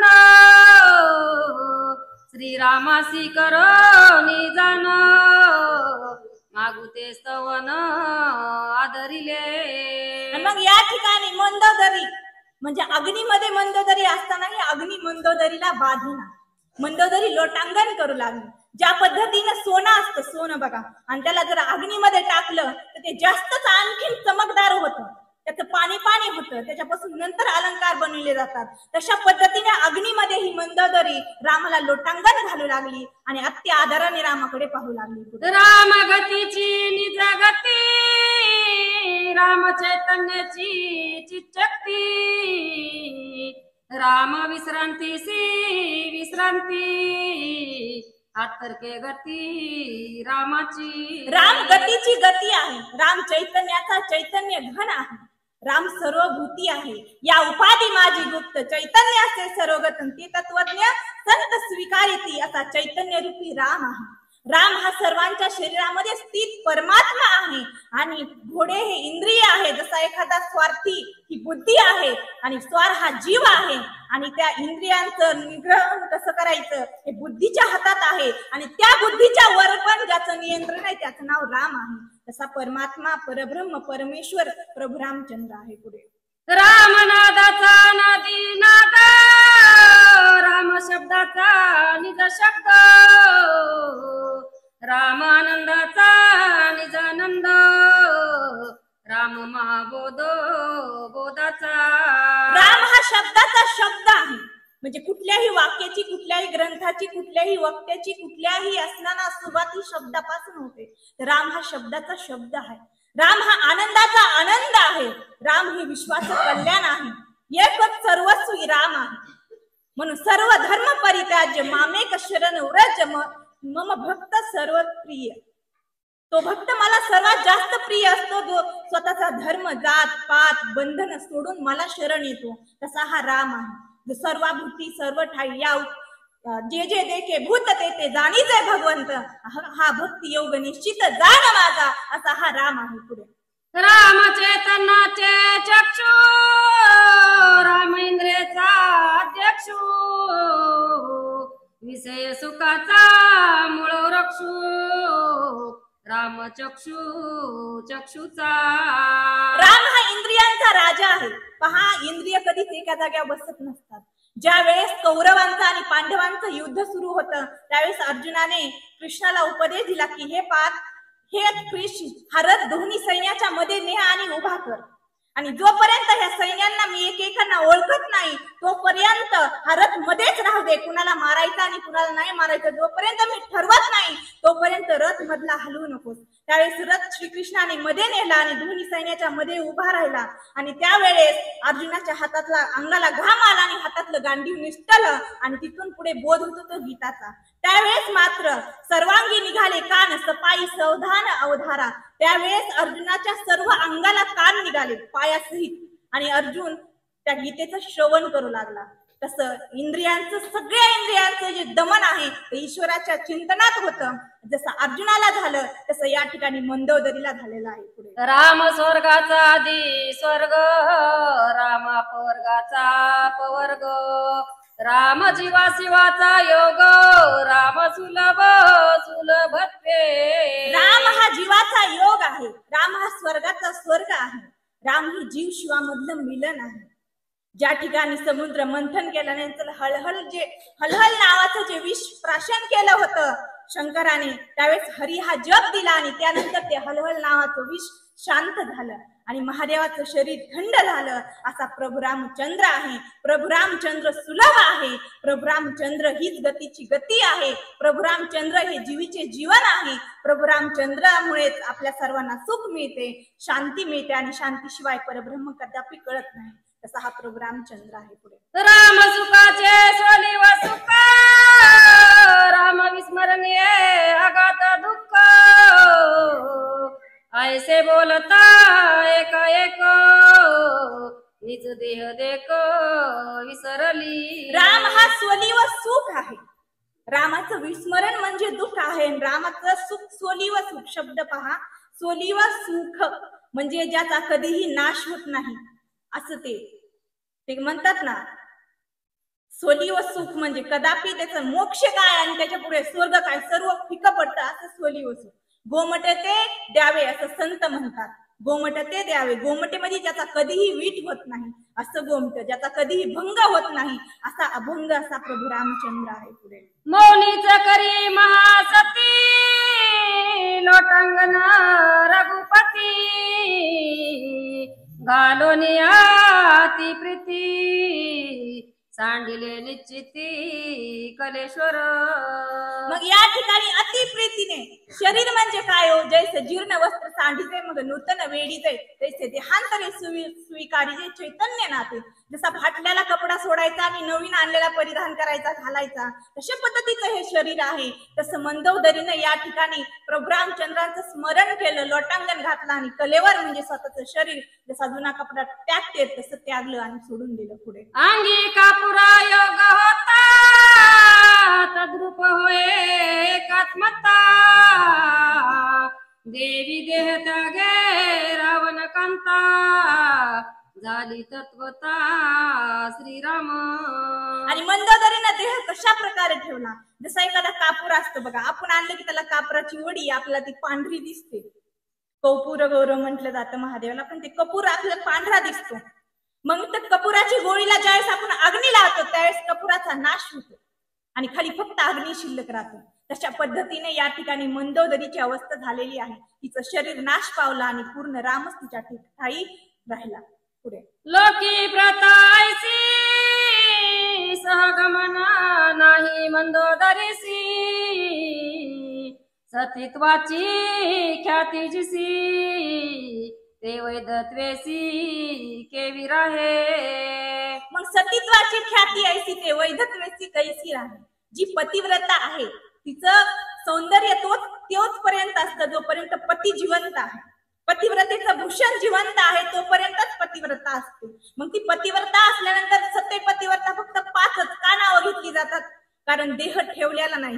मन श्रीरामासी करो निजान मागू ते स्तवन आदरिले। मग या ठिकाणी मंदोदरी म्हणजे अग्नीमध्ये मंदोदरी असतानाही अग्नी मंदोदरीला बाधिना, मंदोदरी लोटांगण करू लागली। ज्या पद्धतीने सोनं असतं, सोनं बघा, आणि त्याला जर अग्नीमध्ये टाकलं तर ते जास्तच आणखीन चमकदार होतं, त्याचं पाणी पाणी होतं, त्याच्यापासून नंतर अलंकार बनवले जातात। तशा पद्धतीने अग्नीमध्ये ही मंदोदरी रामाला लोटांगण घालू लागली आणि अत्य आदराने रामाकडे पाहू लागली। राम गतीची निज गती राम चैतन्याची चिच्चक्ती राम विश्रांतीसी विश्रांती आतर्के गती रामाची। राम गतीची गती आहे, राम चैतन्याचा चैतन्य घन आहे, राम सर्वभूती आहे। या उपाधी माझी गुप्त चैतन्याचे सर्वगतन ते तत्वज्ञ संत स्वीकारिती असा चैतन्य रूपी राम आहे। राम हा सर्वांच्या शरीरामध्ये स्थित परमात्मा आहे आणि घोडे हे इंद्रिय आहे। जसा एखादा स्वार्थी ही बुद्धी आहे आणि स्वार हा जीव आहे आणि त्या इंद्रियांचं निग्रहण कसं करायचं हे बुद्धीच्या हातात आहे आणि त्या बुद्धीच्या वर पण ज्याचं नियंत्रण आहे त्याचं नाव राम आहे। तसा परमात्मा परब्रह्म परमेश्वर प्रभू रामचंद्र आहे। पुढे राम नादाचा नादी नाद राम शब्दाचा निज शब्द राम आनंदाचा निज आनंद राम महाबोध बोधाचा। राम हा शब्दाचा शब्द आहे, म्हणजे कुठल्याही वाक्याची, कुठल्याही ग्रंथाची, कुठल्याही वक्त्याची, कुठल्याही असणारा सुरुवात ही शब्दापासून होते। राम हा शब्दाचा शब्द आहे। राम हा आनंदाचा आनंद आहे। राम हे विश्वाचं कल्याण आहे। एकच सर्वस्वी राम आहे। म्हणून सर्व धर्म परित्याज्य मामेक शरण व्रज मम भक्त सर्व प्रिय। तो भक्त मला सर्वात जास्त प्रिय असतो जो स्वतःचा धर्म जात पात बंधन सोडून मला शरण येतो। तसा हा राम आहे जो सर्वाभूती सर्व ठाई या जे जे देखे भूत ते जाणीचे भगवंत हा भक्ती योग निश्चित जाण माझा असा हा राम आहे। पुढे राम चैतन्याचे चक्षु राम इंद्रियाचा अध्यक्षु विषय सुखाचा मूळ वृक्षु राम चक्षु चक्षुचा। राम हा इंद्रियांचा राजा आहे। पहा, इंद्रिय कधीच एका जाग्यावर बसत नसतात। ज्या वेळेस कौरवांचं आणि पांडवांचं युद्ध सुरू होतं त्यावेळेस अर्जुनाने कृष्णाला उपदेश दिला की हे पार्थ, हे कृष्ण हा रथ दोन्ही सैन्याच्या मध्ये ने आणि उभा कर आणि जोपर्यंत ह्या सैन्यांना मी एकेकांना ओळखत नाही तोपर्यंत हा रथ मध्येच राहू दे, कुणाला मारायचं आणि कुणाला नाही मारायचं जोपर्यंत मी ठरवत नाही तोपर्यंत रथ मधला हलवू नकोस। त्यावेळेस रथ श्रीकृष्णाने मध्ये नेला आणि दोन्ही सैन्याच्या मध्ये उभा राहिला आणि त्यावेळेस अर्जुनाच्या हातातला अंगाला घाम आला आणि हातातलं गांडीव निसटलं आणि तिथून पुढे बोध होतो तो गीताचा। त्यावेळेस मात्र सर्वांगी निघाले कान सपाई सावधान अवधारा। त्यावेळेस अर्जुनाच्या सर्व अंगाला कान निघाले पायासहित आणि अर्जुन त्या गीतेचं श्रवण करू लागला। तसं इंद्रियांचं सगळ्या इंद्रियांचं जे दमन आहे ते ईश्वराच्या चिंतनात होतं। जसं अर्जुनाला झालं तसं या ठिकाणी मंदोदरीला झालेलं आहे। पुढे राम स्वर्गाचा आदी स्वर्ग राम अपवर्गाचा अपवर्ग राम जीवा शिवाचा योग राम सुलभ सुलभत्वे। राम हा जीवाचा योग आहे। राम हा स्वर्गाचा स्वर्ग आहे। राम ही जीव शिवामधलं मिलन आहे। ज्या ठिकाणी समुद्र मंथन केल्यानंतर हलहल नावाचं जे विष प्राशन केलं होतं शंकराने त्यावेळेस हरी हा जप दिला आणि त्यानंतर ते हलहल नावाचं विष शांत झालं आणि महादेवाचं शरीर थंड झालं। असा प्रभू रामचंद्र आहे। प्रभू रामचंद्र सुलभ आहे। प्रभू रामचंद्र हीच गतीची गती आहे। प्रभू रामचंद्र हे जीवीचे जीवन आहे। प्रभू रामचंद्रामुळेच आपल्या सर्वांना सुख मिळते, शांती मिळते आणि शांतीशिवाय परब्रह्म कदापि कळत नाही। तसा हा प्रभू रामचंद्र आहे। पुढे राम सुखाचे सोली व सुख राम विस्मरणीय अगाध दुःख ऐसे बोलता एक एक निज देह देख विसरली। राम हा सोली व सुख आहे। रामाचं विस्मरण म्हणजे दुःख आहे। रामाचं सुख सोली व सुख शब्द पहा, सोली व सुख म्हणजे ज्याचा कधीही नाश होत नाही असं ते म्हणतात ना, सोली व सुख म्हणजे कदापि त्याचं मोक्ष काय आणि त्याच्या पुढे स्वर्ग काय सर्व फिकं पडतं असं सोली व सुख. गोमट ते द्यावे असं संत म्हणतात. गोमट ते द्यावे, गोमटेमध्ये ज्याचा कधीही वीट होत नाही असं गोमट, ज्याचा कधीही भंग होत नाही असा अभंग असा प्रभू रामचंद्र आहे. पुढे मौनीच करी महासती लोटांगण रघुपती घालोनिया ती प्रीती सांडिले निश्चिती कलेश्वर. मग या ठिकाणी अतिप्रीतीने शरीर म्हणजे काय हो, जैसे जीर्ण वस्त्र सांडीचे मग नूतन वेडीचे तैसे देहांतरे स्वीकारीचे चैतन्य नाते. जसा फाटलेला कपडा सोडायचा आणि नवीन आणलेला परिधान करायचा घालायचा तशा पद्धतीचं हे शरीर आहे. तसं मंदोदरीनं या ठिकाणी प्रभू रामचंद्रांचं स्मरण केलं, लोटांगण घातलं आणि कलेवर म्हणजे स्वतःचं शरीर जसा जुना कपडा त्यागते तसं त्यागलं आणि सोडून दिलं. पुढे अंगी कापुरा योग होता तद्रूप होय एकात्मता देवी देह त्यागे रावण कांता झाली तत्वता श्रीराम. आणि मंदोदरीनं देह कशा प्रकारे ठेवला, जसा एखादा कापूर असतो बघा, आपण आणलं की त्याला कापराची वडी आपल्याला ती पांढरी दिसते, कौपूर गौरव म्हटलं जातं महादेवाला, पण ते कपूर आपल्याला पांढरा दिसतो. मग त्या कपुराची गोळीला ज्यावेळेस आपण अग्नी लावतो त्यावेळेस कपुराचा नाश होतो आणि खाली फक्त अग्नी शिल्लक राहतो. तशा पद्धतीने या ठिकाणी मंदोदरीची अवस्था झालेली आहे. तिचं शरीर नाश पावला आणि पूर्ण रामच तिच्या ठाई राहिला. पुढे लोकी प्रतायसी सहगमना नाही मंदोदरीसी सतीत्वाची ख्याती जिसी ते वैधत्वेसी केवी राहे. मग सतीत्वाची ख्याती ऐसी ते वैधत्वेसी कैसी राहे. जी पतिव्रता आहे तिचं सौंदर्य तोच पर्यंत असतं जोपर्यंत पती जिवंत आहे. पतिव्रतेचं भूषण जिवंत आहे तोपर्यंतच पतिव्रता असते. मग ती पतिव्रता असल्यानंतर सत्य पतिव्रता फक्त 5च का नावं घेतली जातात, कारण देह ठेवलेला नाही.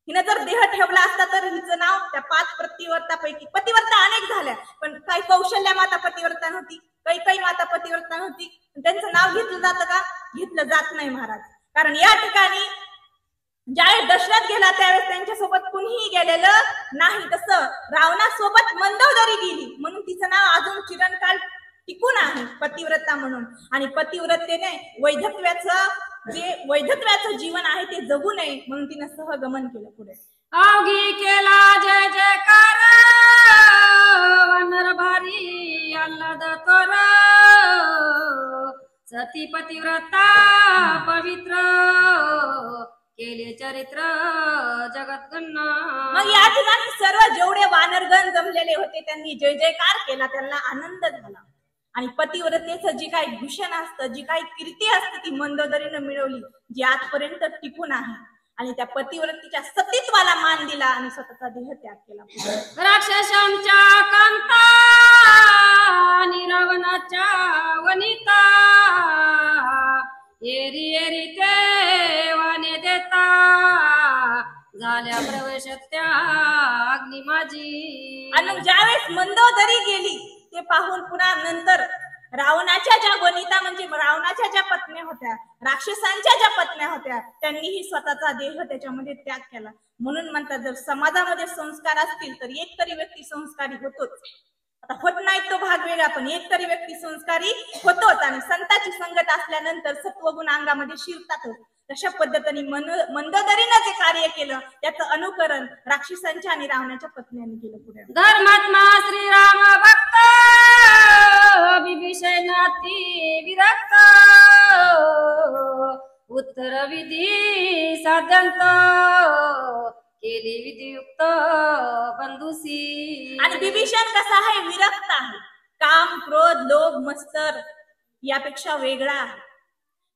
हिनं जर देह ठेवला असता तर हिचं नाव त्या 5 पतिव्रतापैकी, पतिव्रता अनेक झाल्या पण काही कौशल्या माता पतिव्रता नव्हती, काही माता पतिव्रता नव्हती, त्यांचं नाव घेतलं जातं का? घेतलं जात नाही महाराज. कारण या ठिकाणी ज्यावेळेस दशरथ गेला त्यावेळेस त्यांच्यासोबत कुणीही गेलेलं नाही. तसं रावणासोबत मंदोदरी गेली म्हणून तिचं नाव अजून चिरंकाल टिकून आहे पतिव्रता म्हणून. आणि पतिव्रतेने वैधत्वाचं जीवन आहे ते जगू नये म्हणून तिनं सहगमन केलं. पुढे अवघी केला जय जयकार वानर भारी आल्हाद तोर सती पतिव्रता पवित्र केले चरित्र जगत गणना. मग या ठिकाणी सर्व जेवढे वानरगण जमलेले होते त्यांनी जय जयकार केला, त्यांना आनंद झाला. आणि पतिव्रतेचं जी काही भूषण असतं, जी काही कीर्ती असते ती मंदोदरीनं मिळवली, जी आजपर्यंत टिकून आहे. आणि त्या पतिव्रतेच्या सतीत्वाला मान दिला आणि स्वतःचा देह त्याग केला. राक्षसांच्या कांता आणि रावणाच्या वनिता एरी एरी ते वाने देता झाल्या प्रवेश त्या अग्नी माझी. आणि ज्यावेळेस मंदोदरी गेली ते पाहून पुन्हा नंतर रावणाच्या ज्या वनिता म्हणजे रावणाच्या ज्या पत्न्या होत्या, राक्षसांच्या ज्या पत्न्या होत्या, त्यांनीही स्वतःचा देह त्याच्यामध्ये त्याग केला. म्हणून म्हणतात जर समाजामध्ये संस्कार असतील तर एक तरी व्यक्ती संस्कारी होतोच. आता होत नाही तो भाग वेगळा, पण एक तरी व्यक्ती संस्कारी होतोच. आणि संतांची संगत असल्यानंतर सत्वगुण अंगामध्ये शिरतातच. तशा पद्धतीने मंदोदरीनं जे कार्य केलं त्याचं अनुकरण राक्षसांच्या आणि रावणाच्या पत्न्यांनी केलं. पुढे धर्मात्मा श्रीराम भक्त विभीषणाती विरक्त उत्तर विधी साध्यंत केली विधियुक्त बंधुसी. आणि विभीषण कसा आहे? विरक्त आहे. काम क्रोध लोभ मत्सर यापेक्षा वेगळा आहे.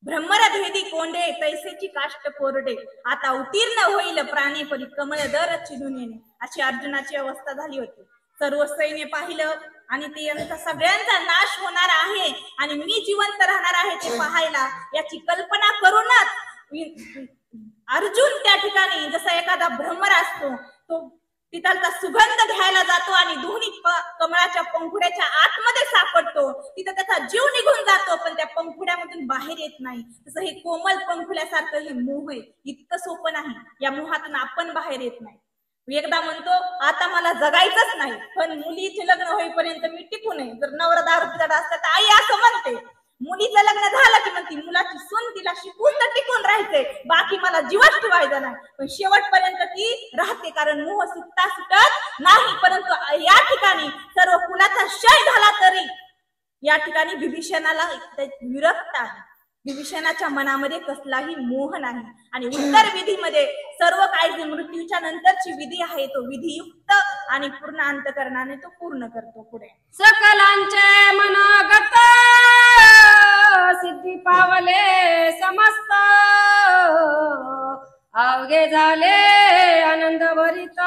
ब्रह्मरभेदी कोंडे तैसेची काष्ट कोरडे आता उत्तीर्ण होईल प्राणी परी कमळ दर चिडून येणे अशी अर्जुनाची अवस्था झाली होती. सर्व सैन्य पाहिलं आणि ते यांचा सगळ्यांचा नाश होणार आहे आणि मी जिवंत राहणार आहे ते पाहायला याची कल्पना करूनच अर्जुन त्या ठिकाणी जसा एखादा भ्रमर असतो तो तिथलचा सुगंध घ्यायला जातो आणि दोन्ही कमळाच्या पंखुड्याच्या आतमध्ये सापडतो. तिथं त्याचा जीव निघून जातो, पण त्या पंखुड्यामधून बाहेर येत नाही. तसं हे कोमल पंखुड्यासारखं हे मोह आहे. इतकं सोपं नाही. या मोहातून आपण बाहेर येत नाही. एकदा म्हणतो आता मला जगायचंच नाही, पण मुलीचे लग्न होईपर्यंत मी टिकू नये. जर नवरा दारू पिता असता तर आई असं म्हणते. मुलीचं लग्न झालं की म्हणते मुलाची सून तिला शिकून तर टिकून राहायचंय, बाकी मला जीवच ठेवायचा नाही. पण शेवटपर्यंत ती राहते, कारण मोह सुटता सुटत नाही. परंतु या ठिकाणी सर्व कुलाचा क्षय झाला तरी या ठिकाणी विभीषणाला विरक्त आहे. विभीषणाच्या मनामध्ये कसलाही मोह नाही. आणि उत्तर विधीमध्ये सर्व काही जे मृत्यूच्या नंतरची विधी आहे तो विधियुक्त आणि पूर्ण अंतकरणाने तो पूर्ण करतो. पुढे सकलांचे मनोगत सिद्धी पावले समस्त, अवघे झाले आनंद भरित,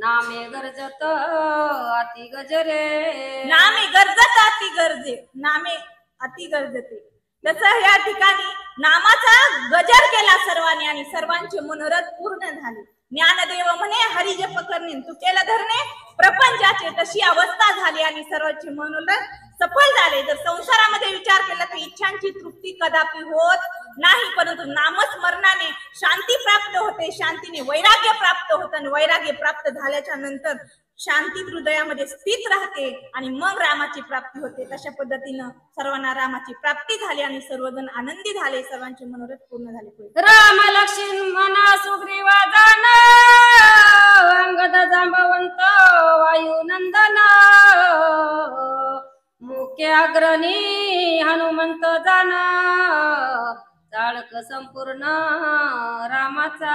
नामे गरजत अति गजरे. नामे गरजत अति गरजे, नामे अति गरजते. तसं या ठिकाणी नामाचा गजर केला सर्वांनी आणि सर्वांचे मनोरथ पूर्ण झाले. ज्ञानदेव म्हणे हरिजप करणे तू केला धरणे प्रपंचाचे, तशी अवस्था झाली आणि सर्वांचे मनोरथ सफल झाले. जर संसारामध्ये विचार केला तर इच्छांची तृप्ती कदापि होत नाही, परंतु नामस्मरणाने शांती प्राप्त होते. शांतीने वैराग्य प्राप्त होतं आणि वैराग्य प्राप्त झाल्याच्या नंतर शांती हृदयामध्ये स्थित राहते आणि मग रामाची प्राप्ती होते. तशा पद्धतीनं सर्वांना रामाची प्राप्ती झाली आणि सर्वजण आनंदी झाले. सर्वांचे मनोरथ पूर्ण झाले. राम लक्ष्मण सुग्रीवादन अंगद जांबवंत वायुनंदन, मुख्य अग्रणी हनुमंत जान, चाळक संपूर्ण रामाचा.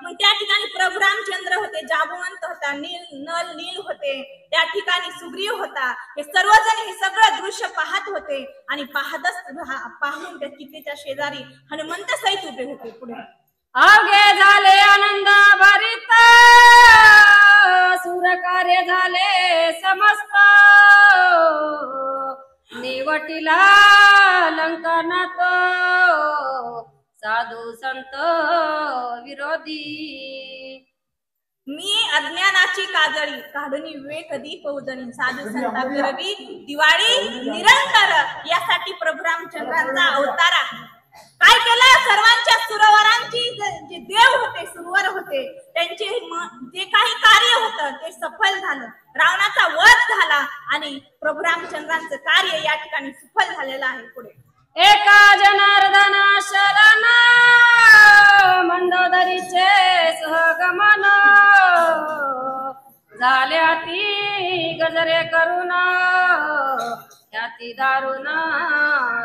मग त्या ठिकाणी प्रभू रामचंद्र होते, जांबवंत होता, नल नील होते, त्या ठिकाणी सुग्रीव होता. हे सर्वजण हे सगळं दृश्य पाहत होते आणि पाहून त्या चितेच्या शेजारी हनुमंत सहित उभे होते. पुढे अवघे झाले आनंद भरित, सूरकार्य झाले समस्त, निवटिला लंकनात साधू संत विरोधी. मी अज्ञानाची काजळी काढून विवेक दीप उजळी, साधू संता विरवी दिवाळी निरंतर. यासाठी प्रभू रामचंद्रांचा अवतार आहे. काय केलं? सर्वांच्या सुरवरांची जे देव होते, सुरवर होते, त्यांचे जे काही कार्य होतं ते सफल झालं. रावणाचा वध झाला आणि प्रभू रामचंद्रांचं कार्य या ठिकाणी सफल झालेलं आहे. पुढे एका जनार्दन शरण मंदोदरीचे सहगमन, झाले अति गजरे करून याती दारुण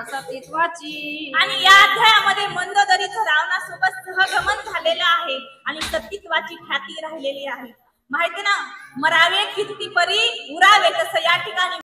सतीत्वाची. आणि या अध्यायामध्ये मंदोदरीचं रावणासोबत सहगमन झालेलं आहे आणि सतीत्वाची ख्याती राहिलेली आहे. माहिती ना, मरावे किती परी उरावे, तसं या ठिकाणी